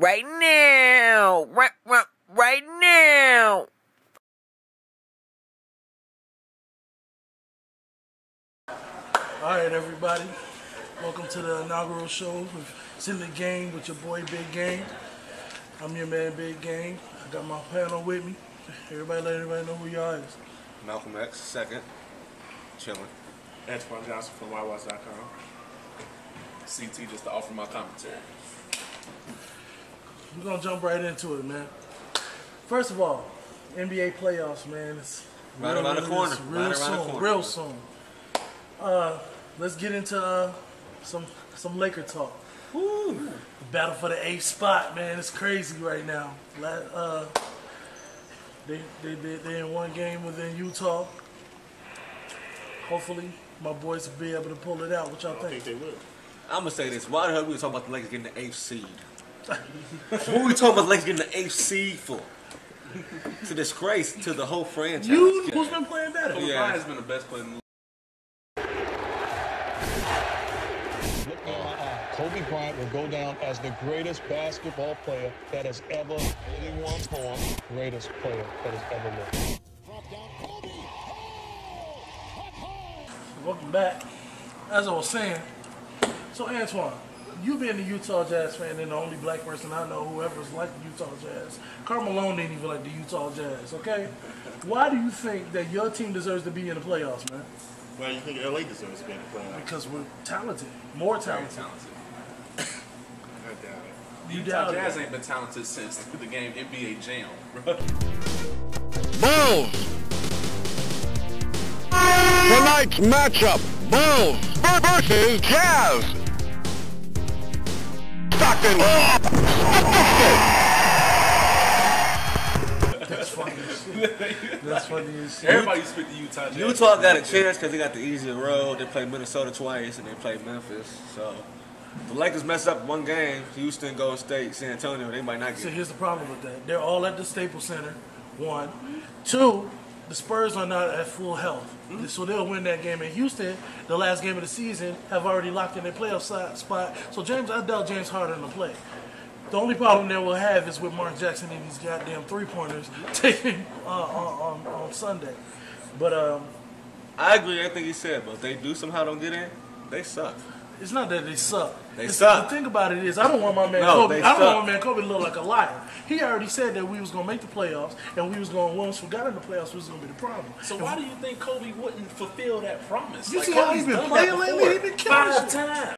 Right now. Right now. Alright, everybody. Welcome to the inaugural show. It's in the game with your boy Big Game. I'm your man Big Game. I got my panel with me. Everybody let everybody know who y'all is. Malcolm X, second. Chilling. Antoine Johnson from YWatch.com. CT just to offer my commentary. We're going to jump right into it, man. First of all, NBA playoffs, man. It's Right around the corner. Real soon. Let's get into some Laker talk. Woo. The battle for the 8th spot, man. It's crazy right now. They in one game within Utah. Hopefully, my boys will be able to pull it out. What y'all think? I think they will. I'm going to say this. Why the hell are we talking about the Lakers getting the 8th seed? What are we talking about the Lakers getting the 8th seed for? It's a disgrace to the whole franchise. Who's been playing better? Kobe Bryant has been the best player in the league. Look me in my eye. Kobe Bryant will go down as the greatest basketball player that has ever lived. One poem, greatest player that has ever lived. Welcome back. As I was saying, so Antoine, you being the Utah Jazz fan and the only black person I know who ever liked the Utah Jazz. Karl Malone didn't even like the Utah Jazz, okay? Why do you think that your team deserves to be in the playoffs, man? Why do you think LA deserves to be in the playoffs? Because we're talented. More talented. I doubt it. The You Utah doubt Jazz it. ain't been talented since the game NBA Jam. Bulls. Tonight's matchup, Bulls versus Jazz. Stockton. That's funny as shit. That's funny as shit. Everybody used to pick the Utah Jazz. Utah got a chance because they got the easier road. They played Minnesota twice and they played Memphis. So the Lakers mess up one game. Houston, Golden State, San Antonio, they might not So get it. here's the problem with that. They're all at the Staples Center, one. Two, the Spurs are not at full health. So they'll win that game. In Houston, the last game of the season, have already locked in their playoff spot. So I doubt James Harden will play. The only problem that we'll have is with Mark Jackson and these goddamn three-pointers taking on Sunday. But I agree with everything he said, but if they do somehow don't get in, they suck. it's not that they suck. They suck. The thing about it is, I don't want my man No, Kobe. they I don't want suck. my man Kobe to look like a liar. He already said that we was gonna make the playoffs, and we was gonna once we got in the playoffs, was gonna be the problem. So why do you think Kobe wouldn't fulfill that promise? You see how he's been done playing that lately? before. He been killing 5 shit. times.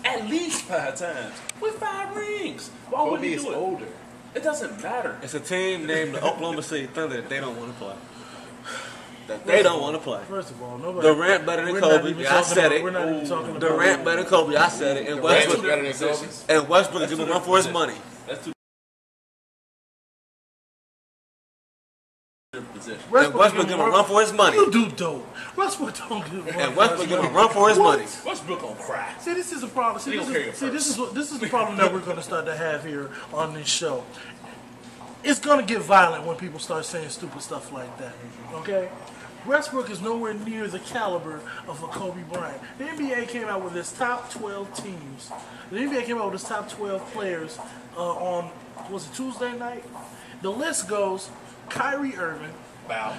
At least 5 times. With 5 rings. Why wouldn't Kobe he is do it? older. It doesn't matter. It's a team named the Oklahoma City Thunder that they don't want to play. That they don't want to play. First of all, nobody. Durant better than we're not Kobe. even Yeah, I talking said about- it. We're not even talking about Durant better than Kobe. I said it. And Westbrook better than Kobe. and Westbrook is going to run for his money. That's two different positions. And Westbrook going to run for his money. You do dope. Westbrook don't do. And Westbrook going to run for his money. Westbrook gonna cry. See, this is a problem. See, He this don't carry is, it see this is the problem that we're going to start to have here on this show. It's going to get violent when people start saying stupid stuff like that. Okay? Westbrook is nowhere near the caliber of a Kobe Bryant. The NBA came out with its top 12 teams. The NBA came out with its top 12 players on, was it Tuesday night? The list goes Kyrie Irving, Wow.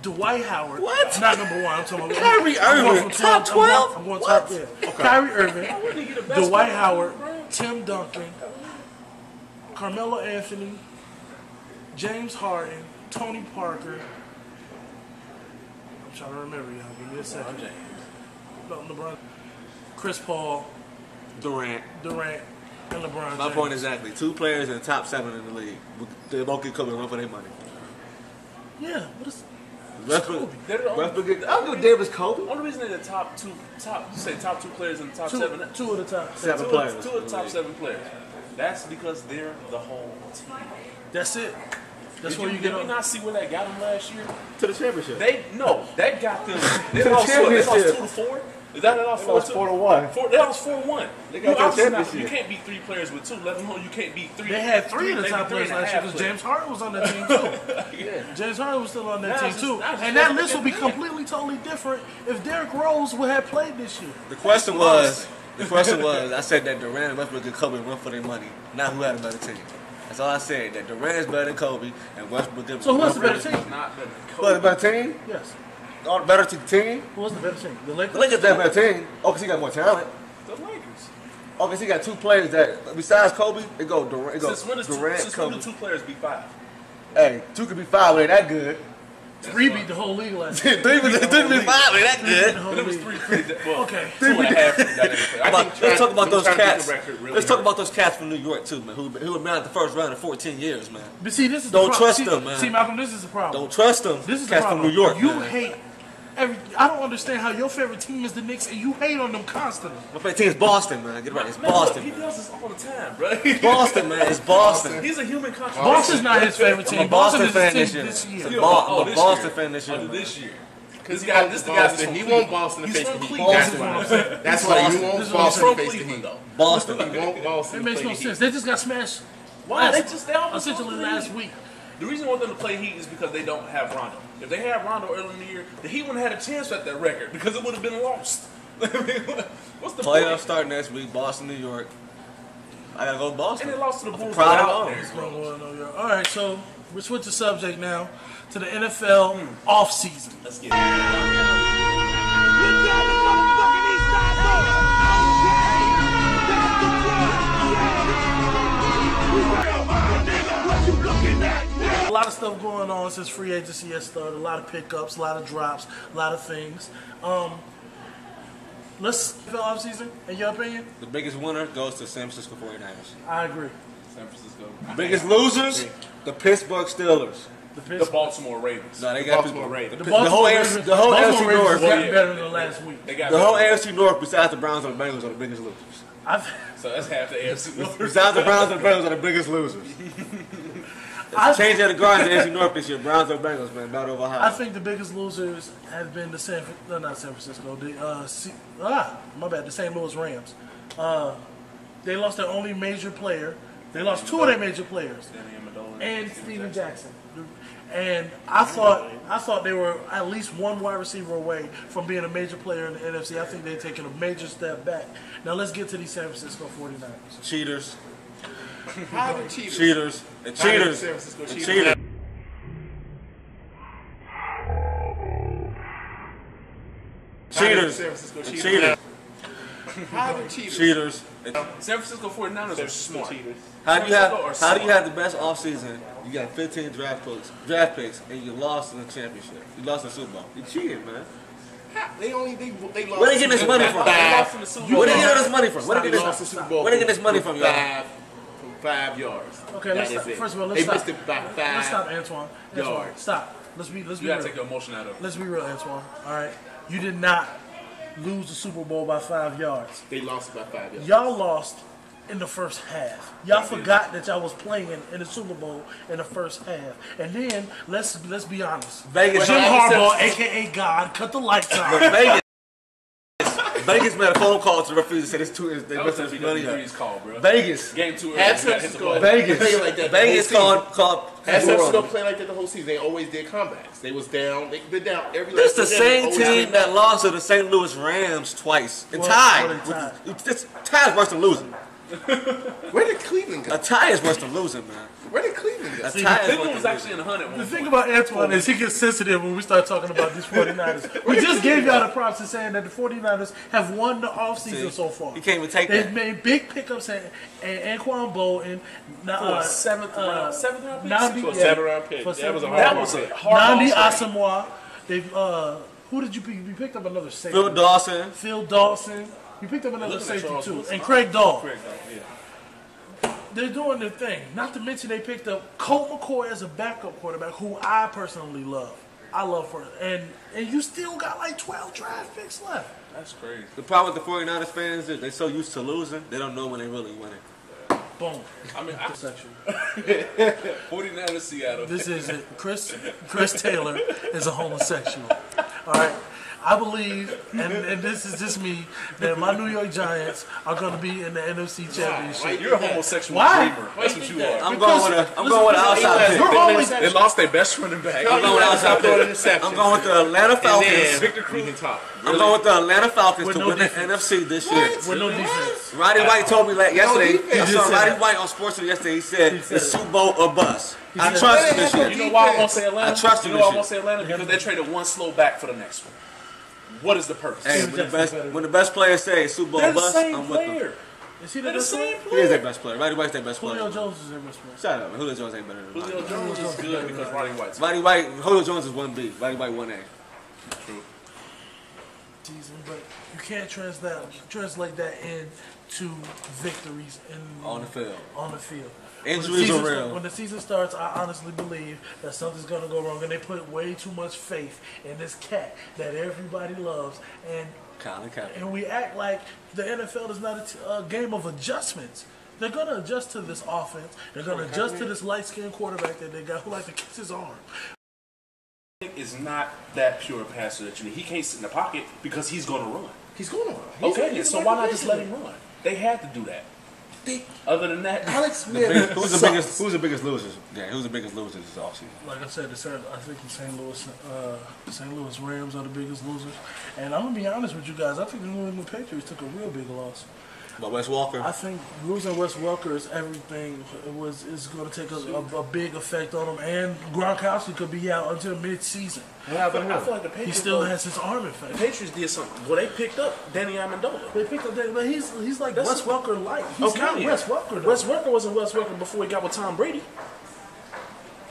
Dwight Howard. What? Not number one. I'm talking about Kyrie I'm going Irving, from top 12? I'm going top 10. Kyrie Irving, Dwight Howard, Tim Duncan, Carmelo Anthony, James Harden, Tony Parker. I'm trying to remember y'all. Give me a second. No, LeBron, Chris Paul, Durant. and LeBron James. My point exactly. 2 players in the top 7 in the league. They both get Kobe and run for their money. Yeah, what is Westbrook. They're the only- Westbrook get. I don't give a damn it's Kobe. Only reason they're the top 2 players in the top 7. two of the top 7 Two players. of the top 7 players. That's because they're the whole team. That's it. That's Did where you get we on. not see where that got them last year? To the championship. They got them. They To the lost 2 championship. to 4. Is that lost 4-2? 4-1. They lost 4-1. They got their championship. You can't beat 3 players with 2. Let alone you can't beat 3. They had 3 of the maybe top players 3 and a last year half because James players. Harden was on that team too. Yeah. James Harden was still on that Now team it's too. just- And that list would be completely, totally different if Derrick Rose would have played this year. The question was, I said that Durant and Westbrook and Kobe run for their money. Not who had a better team. That's all I said. That Durant is better than Kobe and Westbrook. So who has the better team? Not better than Who has Kobe. the better team? Yes. All the better team? Who was the better team? The The Lakers? Lakers have a better team. Oh, because he got more talent. The Lakers. Oh, because he got 2 players that, besides Kobe, it go Durant, Since when Kobe. do 2 players beat 5? Hey, 2 could be 5, but ain't that good. 3 beat the whole league last 3 year. could be 5, but ain't that good. The whole But it was league. 3. Well, Okay. 2.5. Let's talk about those cats. Really Let's talk about those cats from New York too, man. Who have been out the first round in 14 years, man. But see, this is Don't the problem. trust them, man. See, Malcolm, this is the problem. Don't trust them. This is the cats problem. from New York. You man. hate I don't understand how your favorite team is the Knicks and you hate on them constantly. My favorite team is Boston, man. Get it right. It's Boston. He Man. does this all the time, bro. Boston, man. It's Boston. He's a human contradiction. Boston's not his favorite team. I'm a Boston is his fan team this year. this year. I'm Yeah, a this Boston year. fan this year. Oh, man. this year. Because This guy's from he wants Cleveland. Boston to He's face from the Heat. Cleveland. That's why. That's why he This wants is Boston from to face the Cleveland, Heat. though. Boston. He wants Boston It to makes play no the sense. Heat. They just got smashed. Why? They just essentially last week. The reason I want them to play Heat is because they don't have Rondo. If they had Rondo early in the year, the Heat wouldn't have had a chance at that record because it would have been lost. I mean, what's the Playoffs point? start next week. Boston, New York. I gotta go to Boston. And they lost to the Bulls. proud without of Derrick them. Rose. All right, so we switch the subject now to the NFL offseason. Let's get it. A lot of stuff going on since free agency has started. A lot of pickups, a lot of drops, a lot of things. Let's NFL offseason, in your opinion? The biggest winner goes to San Francisco 49ers. I agree. San Francisco. Biggest losers, the Pittsburgh Steelers. The Baltimore Ravens. No, they got Baltimore Ravens. The whole AFC, the whole AFC Baltimore Ravens North. got yeah. better than last week. They got The whole better. AFC North, besides the Browns and the Bengals, are the biggest losers. So that's half the AFC North. Besides the Browns and the Bengals are the biggest losers. Change of the guards in the AFC North this year. Browns and Bengals, man, battle of Ohio. I think the biggest losers have been the not San Francisco, the St. Louis Rams. They lost their only major player. They lost 2 of their major players, and Steven Jackson. And I thought they were at least 1 wide receiver away from being a major player in the NFC. I think they've taken a major step back. Now let's get to these San Francisco 49ers. Cheaters. How are the cheaters? Cheaters. And How are the cheaters. San Francisco And cheaters? cheaters. How are the Cheaters. San Francisco And cheaters? cheaters. How are the cheaters? Cheaters. And San Francisco 49ers are smart. How do you San Francisco are have smart. the best offseason? You got 15 draft picks, and you lost in the championship. You lost in the Super Bowl. You cheated, man. They lost. Where they getting this money from? They lost in the Super Bowl. Where they getting this money from? Where they They getting lost the this? Super Bowl. Where they getting this money from, y'all? From 5 yards. Okay, That let's is stop. it. First of all, let's They stop. missed it by 5 Let's stop, Antoine. yards. Stop. Let's be You real. gotta take your emotion out of it. Let's be real, Antoine. All right, you did not lose the Super Bowl by 5 yards. They lost by 5 yards. Y'all lost in the first half. Y'all forgot that y'all was playing in the Super Bowl in the first half. And then let's be honest. Vegas. Jim Harbaugh, aka God, cut the lights But out. Vegas made a phone call to the referees and said it's too. They That was missing this money. WWE's call, bro. Vegas. Game 2 early. Had You gotta hit the ball. Vegas. Play like that the Vegas whole called. Had San Francisco play like that the whole season. They always did comebacks. They was down. They've been down every. This the last same always came team that back. lost to the St. Louis Rams twice and Well, tied. well, they tied. Tie is worse than losing. Where did Cleveland go? A tie is worse than losing, man. Where did Cleveland go? A tie is worse Cleveland than was actually losing. in the hunt at one The point. thing about Antoine is he gets sensitive when we start talking about these 49ers. We just gave y'all the props in saying that the 49ers have won the offseason so far. You can't even take They've that. made big pickups and Anquan Bolton. For a seventh round pick? Nandi, For a 7th-round pick. for That was a seventh hard That round was pick. a hard Nandi ball strike. Asamoah. They've who did you pick? You picked up another safety. Phil Dawson. Phil Dawson. You picked up another Looking at safety Charles too, Woodson. and Craig Dahl. Correct, yeah. They're doing their thing. Not to mention they picked up Colt McCoy as a backup quarterback, who I personally love. I love for and you still got like 12 draft picks left. That's crazy. The problem with the 49ers fans is they're so used to losing, they don't know when they really winning. Boom. I mean, Sexual. 49ers Seattle. This is it. Chris Taylor is a homosexual. All right. I believe, and this is just me, that my New York Giants are going to be in the NFC Championship. You're a homosexual Why? dreamer. That's what you are. I'm going with an outside pick. They lost their best running back. I'm going with outside pick. I'm going with the Atlanta Falcons. Victor Cruz can top. I'm going with the Atlanta Falcons to no win defense. the NFC this year. With no defense. Roddy White told me yesterday. I He saw said Roddy that. White on SportsCenter yesterday. He said He said it's it. Super Bowl or bust. I said trust that. him this year. You know why I won't say Atlanta? I trust You him know why I this won't say Atlanta? Because they traded one slow back for the next one. What is the purpose? Hey, when the best players say Super Bowl They're the best, same I'm with them. player. Is he They're the same He is player. their best player. Roddy White's their best player. Julio Jones is their best player. Shut up, man. Julio Jones ain't better than Roddy Julio White. Jones is good because Roddy White's Julio Jones is 1B. Roddy White 1A. true. Season, but you can't translate that into victories On the field. On the field. Injuries are real. When the season starts, I honestly believe that something's going to go wrong, and they put way too much faith in this cat that everybody loves, Colin Kaepernick. and we act like the NFL is not a game of adjustments. They're going to adjust to this offense. They're going to adjust to this light-skinned quarterback that they got who like to kiss his arm. Is not that pure passer that you need. He can't sit in the pocket because he's going to run. He's going to run. Okay, so why not just let him run? They had to do that. Other than that, Alex Smith. Who's the biggest losers? Yeah, who's the biggest losers this offseason? Like I said, I think the St. Louis Rams are the biggest losers. And I'm going to be honest with you guys. I think the New England Patriots took a real big loss. But Wes Walker. I think losing Wes Welker is everything. Is going to take a big effect on him. And Gronkowski could be out until mid-season. I feel like the Patriots. He still has his arm The infected. Patriots did something. Well, they picked up Danny Amendola. They picked up that, but he's like That's- Wes Welker light. He's not Wes Welker. Though. Wes Welker wasn't Wes Welker before he got with Tom Brady.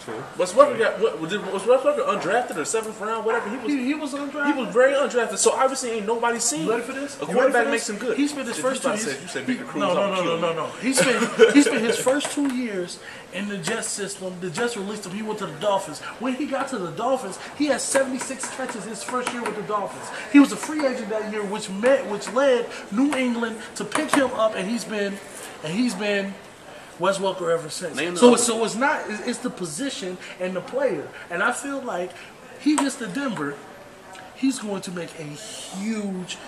True. Wes Welker was Wes Welker undrafted or 7th round, whatever. He was undrafted. He was very undrafted. So obviously ain't nobody seen. You ready for this? A You ready quarterback for makes this? him good. He spent his first 2 years. You said Victor Cruz. No. He spent his first 2 years in the Jets system. The Jets released him. He went to the Dolphins. When he got to the Dolphins, he had 76 catches his first year with the Dolphins. He was a free agent that year, which led New England to pick him up, and he's been Wes Welker ever since. So it's not. It's the position and the player. And I feel like he gets to Denver, he's going to make a huge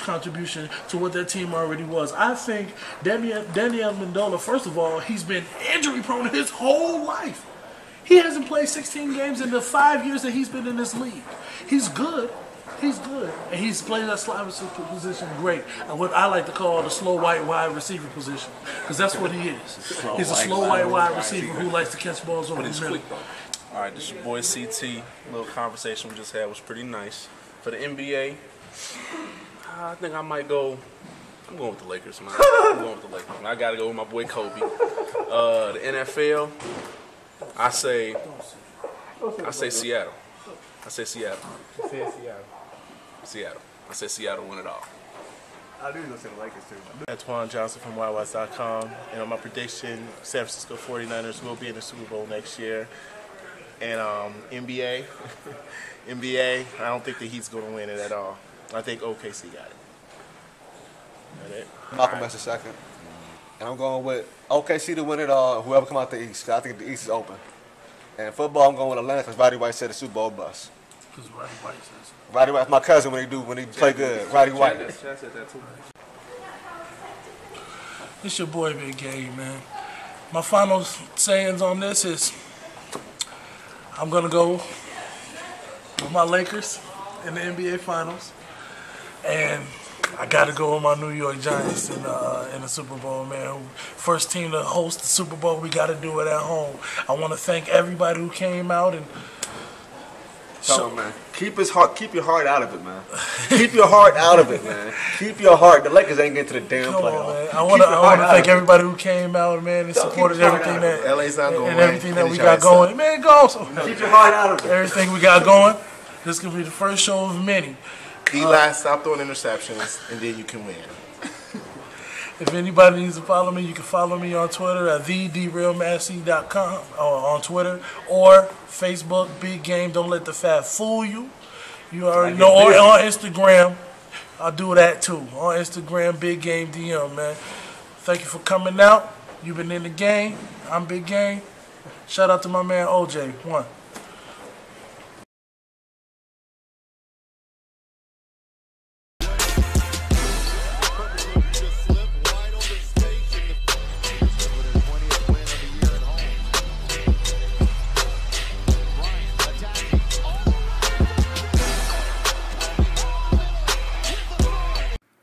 contribution to what that team already was. I think Danny Amendola, first of all, he's been injury prone his whole life. He hasn't played 16 games in the 5 years that he's been in this league. He's good. And he's playing that slot receiver position great. And what I like to call the slow white wide receiver position. Because that's what he is. He's a slow white wide receiver who likes to catch balls over the middle. All right, this is your boy CT. Little conversation we just had was pretty nice. For the NBA, I think I might go. I'm going with the Lakers, man. I'm going with the Lakers. Man. I got to go with my boy Kobe. The NFL, I say Seattle. I say Seattle win it all. I knew you were going to say the Lakers too. Antoine Johnson from WildWest.com. And my prediction, San Francisco 49ers will be in the Super Bowl next year. And NBA, I don't think the Heat's going to win it at all. I think OKC got it. That it? Malcolm X II. And I'm going with OKC to win it all, whoever come out the East. 'Cause I think the East is open. And football, I'm going with Atlanta because Roddy White said the Super Bowl bust. Because Roddy White says Roddy White's my cousin when he play good. Roddy White. it's your boy Big Gabe, man. My final sayings on this is I'm going to go with my Lakers in the NBA Finals. And I got to go with my New York Giants in the Super Bowl, man. First team to host the Super Bowl, we got to do it at home. I want to thank everybody who came out and Tell him, man. Keep your heart out of it, man. Keep your heart out of it, man. Keep your heart. The Lakers ain't getting to the damn come playoffs. on, man. I want to thank everybody who came out, man, and supported everything LA's not going and everything that we got going. Man, go. So, Keep your heart out of it. everything we got going. This could be the first show of many. Eli, stop throwing interceptions, and then you can win. If anybody needs to follow me, you can follow me on Twitter at thederailmassey.com on Twitter or Facebook, Big Game. Don't let the fat fool you. You already know. Or on Instagram, I'll do that too. On Instagram, Big Game DM, man. Thank you for coming out. You've been in the game. I'm Big Game. Shout out to my man OJ. One.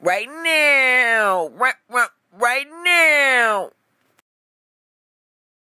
right now.